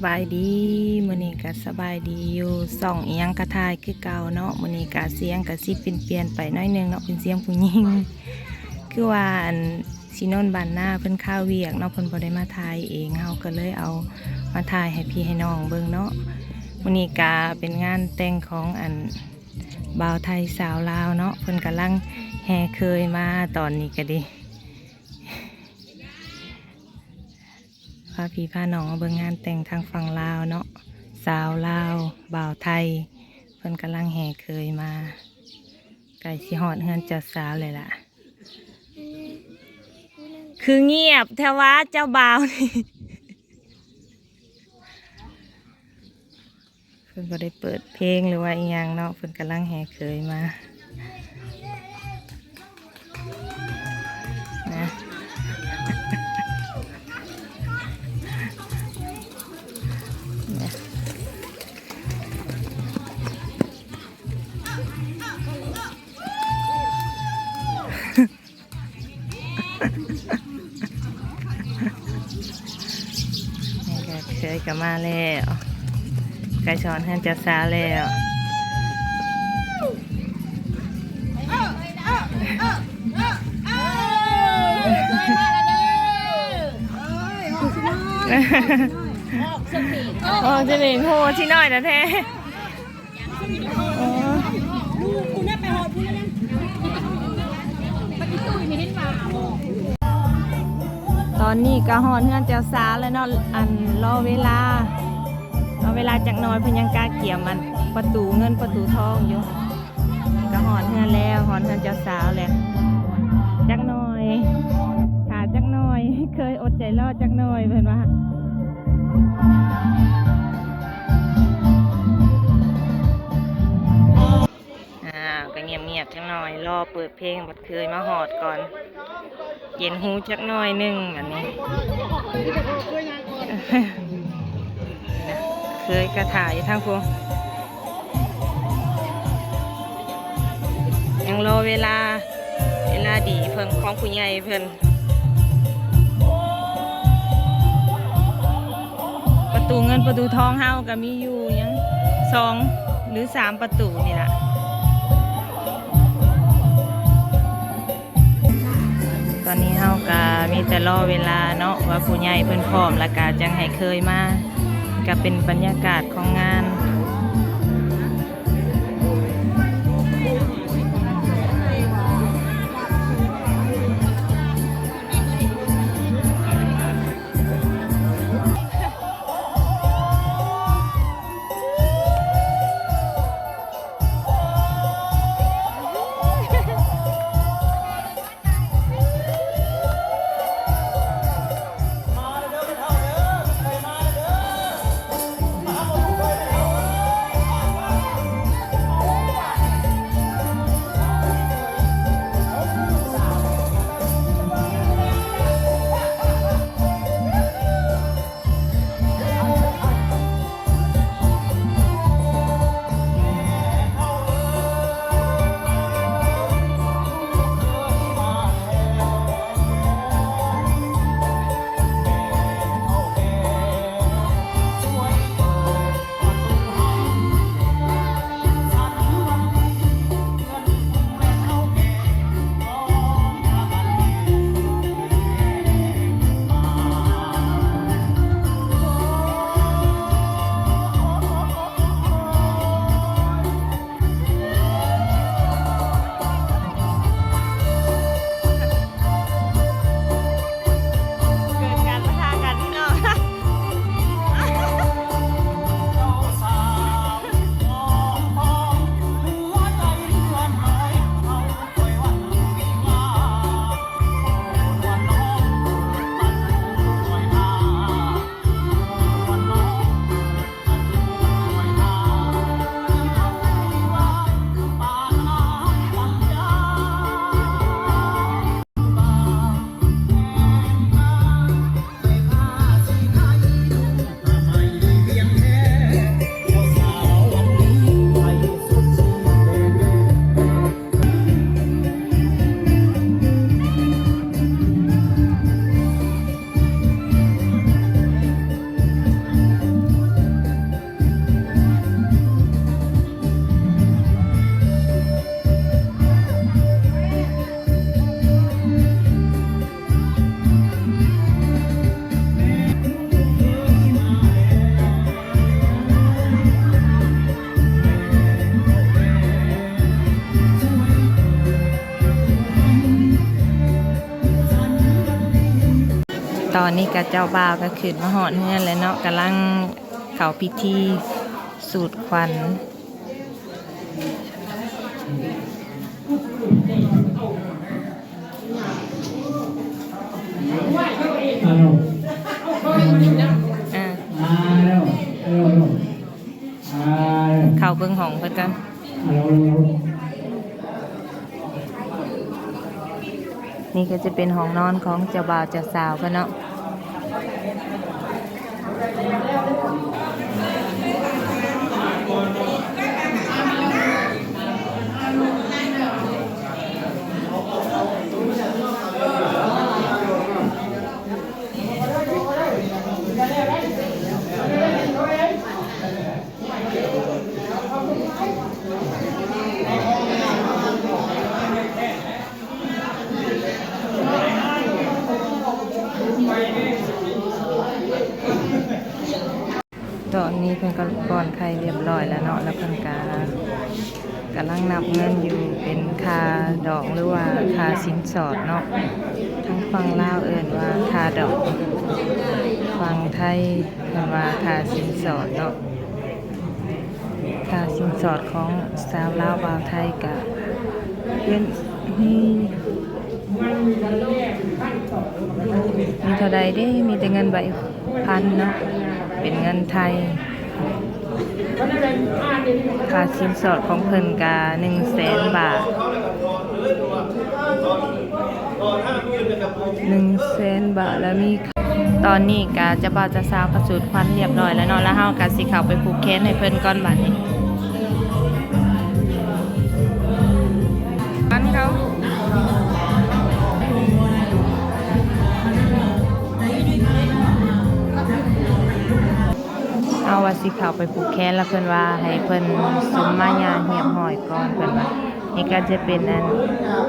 บายดีมื้อนี้ก็สบายดีอยู่ส่องอีหยังกระทายคือเก่าเนาะมื้อนี้ก็เสียงก็สิเปลี่ยนไปหน้อยนึงเนาะเป็นเสียงผู้หญิงคือว่าอันสิโนนบ้านหน้าเพิ่นข้าวเวียกเนาะเพิ่นบ่ได้มาถ่ายเองเฮาก็เลยเอามาถ่ายให้พี่ให้น้องเบิ่งเนาะมื้อนี้ก็เป็นงานแต่งของอันบ่าวไทยสาวลาวเนาะเพิ่นกำลังแห่เคยมาตอนนี้ก็ดีพาพี่พาน้องมาเบิ่งงานแต่งทางฝั่งลาวเนาะสาวลาวบ่าวไทยเพิ่นกำลังแห่เคยมาไก่สิฮอดเฮือนเจ้าสาวเลยล่ะคือเงียบแถวว่าเจ้าบ่าวนี่เพิ่นบ่ได้เปิดเพลงหรือว่าอีหยังเนาะเพิ่นกำลังแห่เคยมานะเคยกับมาแล้วไก่ช้อนท่านจะซาแล้วโอ้จะเล่นโหที่น้อยนะแท้ตอนนี้ก็หอนเฮือนเจ้าสาแล้วเนาะอันรอเวลจากน้อยเพิ่นยังกล้าเกี่ยมมันประตูเงินประตูทองอยู่ก็หอนเฮือนแล้วหอนเฮือนเจ้าสาวแล้วจักหน่อยขาจักหน่อยเคยอดใจรอจักหน่อยเพิ่นว่าก็เงียบจักหน่อยรอเปิดเพลงบัดเคยมาหอดก่อนเย็นหูจักหน่อยนึงอันนี้เคยกระถ่ายทางพวงยังรอเวลาดีเพิ่งของผู้ใหญ่เพิ่นประตูเงินประตูทองเฮาก็มีอยู่ยัง2 หรือ 3ประตูนี่แหละตอนนี้เฮาก็มีแต่รอเวลาเนาะว่าผู้ใหญ่เพิ่นพร้อมแล้วก็จังให้เคยมาก็เป็นบรรยากาศของงาน ตอนนี้กับเจ้าบ่าวก็ขึ้นมาหอดเฮือนแล้วเนาะกำลังเข้าพิธีสูดควันเข้าเบิ่งห้องเพิ่นกันนี่ก็จะเป็นห้องนอนของเจ้าบ่าวเจ้าสาวกันเนาะตอนนี้เพิ่นก็ป้อนไข่เรียบร้อยแล้วเนาะแล้วเพิ่นก็กำลังนับเงินอยู่เป็นค่าดอกหรือว่าค่าสินสอดเนาะทั้งฝั่งลาวเอิ้นว่าค่าดอกฝั่งไทยเอิ้นว่าค่าสินสอดเนาะค่าสินสอดของสาวลาวบ่าวไทยก็เป็นมีเท่าใดเด้มีแต่เงินใบพันเนาะเป็นเงินไทยค่าสินสอดของเพิ่นกา100,000 บาท100,000 บาทแล้วมีตอนนี้กาจะบ่าวจะสาวกระสูดควันเรียบร้อยแล้วเนาะแล้วเฮากะสิเข้าไปผูกแขนให้เพิ่นก่อนบัดนี้อันเขาเอาว่าสิเข้าไปผูกแขนแล้วเพิ่นว่าให้เพิ่นสมมาญาเหียบห้อยก่อนเพิ่นว่านี่ก็จะเป็นอัน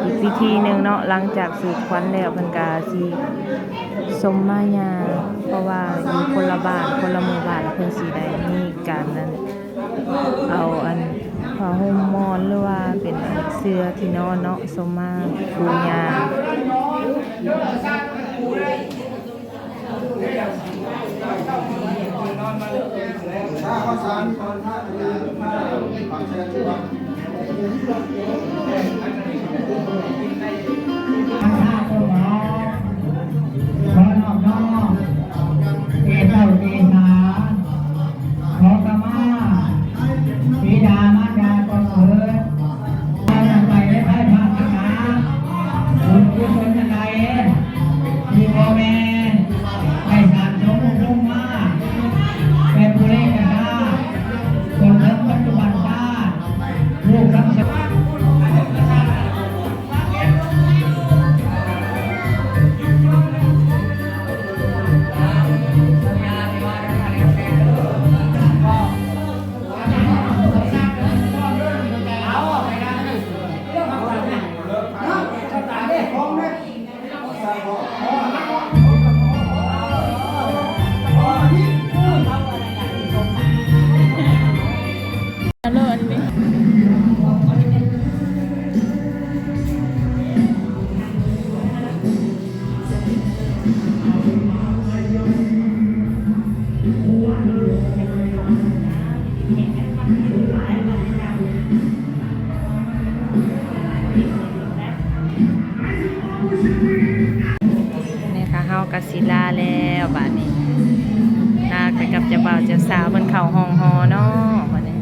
อีกพิธีหนึงเนาะหลังจากสูดควันแล้วเพิ่นก็สิสมมาญาเพราะว่าอยู่คนละบ้านคนละหมู่บ้านแล้วเพิ่นสิได้มีการนั้นเอาอันผ้าห่มมอนหรือว่าเป็นเสื้อที่นอนเนาะสมมาปูญาข้าวสารตอนพระมาความเชื่อถือว่าขอนอบน้อมเอเจ้าเอสาขอกรรมาบิดามารดาก่อนเถิดไปได้ไปภาคนาบุญกุศลใดที่พ่อแม่ให้สั่งสมลงมาเป็นผู้เล่นกันได้คนเริ่มปัจจุบันได้ลูกทั้งสองนี่ค่ะเฮากะสิลาแล้วบัดนี้ลาไปกับเจ้าบ่าวเจ้าสาวเพิ่นเข้าห้องฮอเนาะบัดนี้